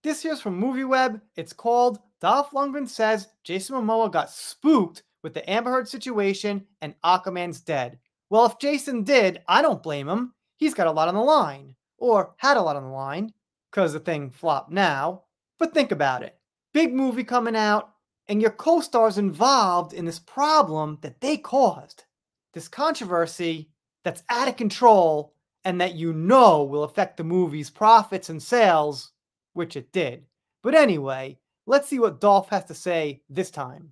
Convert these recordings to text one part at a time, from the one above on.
This here's from MovieWeb. It's called Dolph Lundgren Says Jason Momoa Got Spooked with the Amber Heard Situation and Aquaman's Dead. Well, if Jason did, I don't blame him. He's got a lot on the line. Or had a lot on the line. Because the thing flopped now. But think about it. Big movie coming out, and your co-star's involved in this problem that they caused. This controversy that's out of control and that you know will affect the movie's profits and sales, which it did. But anyway, let's see what Dolph has to say this time.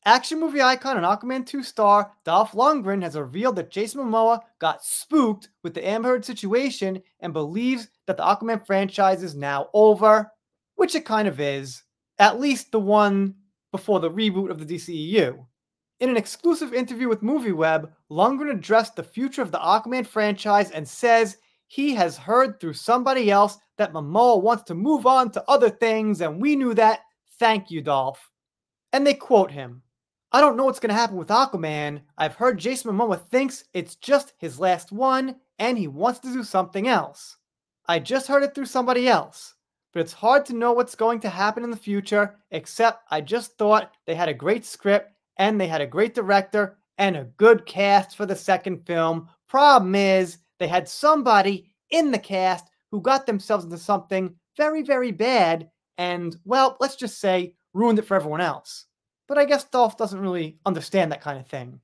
Action movie icon and Aquaman 2 star Dolph Lundgren has revealed that Jason Momoa got spooked with the Amber Heard situation and believes that the Aquaman franchise is now over, which it kind of is, at least the one before the reboot of the DCEU. In an exclusive interview with MovieWeb, Lundgren addressed the future of the Aquaman franchise and says he has heard through somebody else that Momoa wants to move on to other things, and we knew that. Thank you, Dolph. And they quote him, "I don't know what's going to happen with Aquaman. I've heard Jason Momoa thinks it's just his last one, and he wants to do something else. I just heard it through somebody else. But it's hard to know what's going to happen in the future, except I just thought they had a great script, and they had a great director, and a good cast for the second film. Problem is, they had somebody in the cast who got themselves into something very, very bad, and, well, let's just say, ruined it for everyone else." But I guess Dolph doesn't really understand that kind of thing.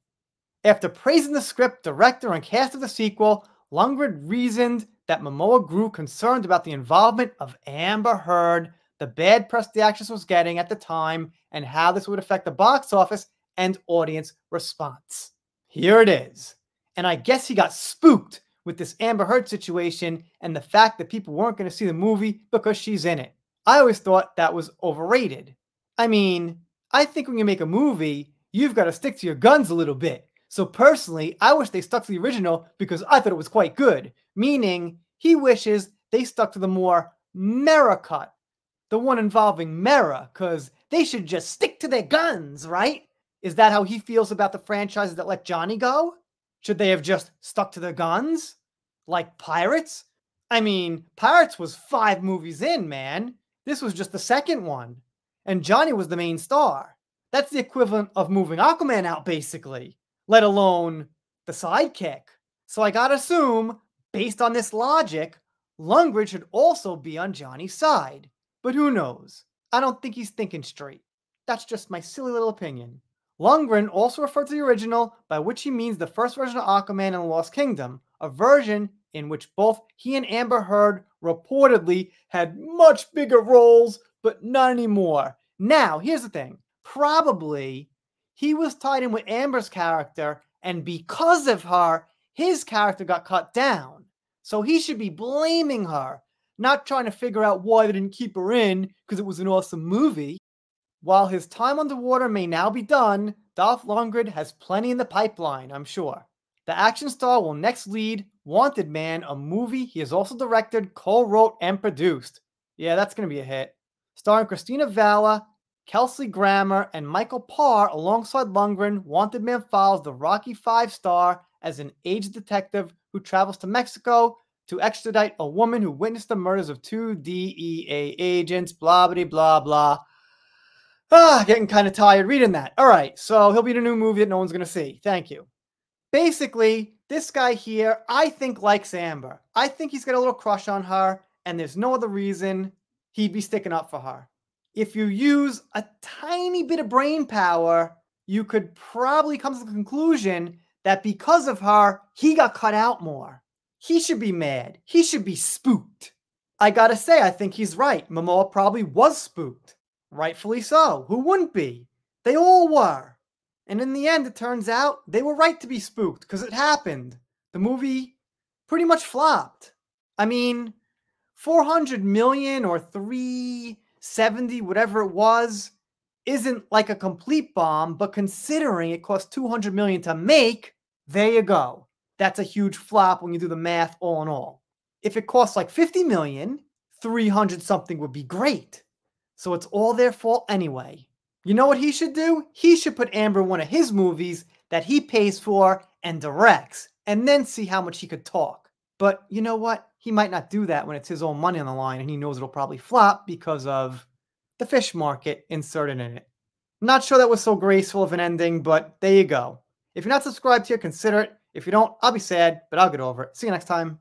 After praising the script, director, and cast of the sequel, Lundgren reasoned that Momoa grew concerned about the involvement of Amber Heard, the bad press the actress was getting at the time, and how this would affect the box office and audience response. Here it is. And I guess he got spooked with this Amber Heard situation and the fact that people weren't going to see the movie because she's in it. I always thought that was overrated. I mean, I think when you make a movie, you've got to stick to your guns a little bit. So personally, I wish they stuck to the original because I thought it was quite good. Meaning, he wishes they stuck to the more Mera cut. The one involving Mera, because they should just stick to their guns, right? Is that how he feels about the franchises that let Johnny go? Should they have just stuck to their guns? Like Pirates? I mean, Pirates was 5 movies in, man. This was just the second one. And Johnny was the main star. That's the equivalent of moving Aquaman out, basically. Let alone the sidekick. So I gotta assume, based on this logic, Lundgren should also be on Johnny's side. But who knows? I don't think he's thinking straight. That's just my silly little opinion. Lundgren also referred to the original, by which he means the first version of Aquaman in the Lost Kingdom, a version in which both he and Amber Heard reportedly had much bigger roles, but not anymore. Now, here's the thing. Probably, he was tied in with Amber's character, and because of her, his character got cut down. So he should be blaming her, not trying to figure out why they didn't keep her in, because it was an awesome movie. While his time underwater may now be done, Dolph Lundgren has plenty in the pipeline, I'm sure. The action star will next lead Wanted Man, a movie he has also directed, co-wrote, and produced. Yeah, that's going to be a hit. Starring Christina Valla, Kelsey Grammer, and Michael Parr alongside Lundgren, Wanted Man follows the Rocky V star as an aged detective who travels to Mexico to extradite a woman who witnessed the murders of 2 DEA agents, blah, blah, blah, blah. Getting kind of tired reading that. All right, so he'll be in a new movie that no one's going to see. Thank you. Basically, this guy here, I think, likes Amber. I think he's got a little crush on her, and there's no other reason he'd be sticking up for her. If you use a tiny bit of brain power, you could probably come to the conclusion that because of her, he got cut out more. He should be mad. He should be spooked. I gotta say, I think he's right. Momoa probably was spooked. Rightfully so. Who wouldn't be? They all were. And in the end, it turns out they were right to be spooked because it happened. The movie pretty much flopped. I mean, 400 million or 370, whatever it was, isn't like a complete bomb, but considering it cost 200 million to make, there you go. That's a huge flop when you do the math all in all. If it costs like 50 million, 300 something would be great. So it's all their fault anyway. You know what he should do? He should put Amber in one of his movies that he pays for and directs, and then see how much he could talk. But you know what? he might not do that when it's his own money on the line and he knows it'll probably flop because of the fish market inserted in it. Not sure that was so graceful of an ending, but there you go. If you're not subscribed here, consider it. If you don't, I'll be sad, but I'll get over it. See you next time.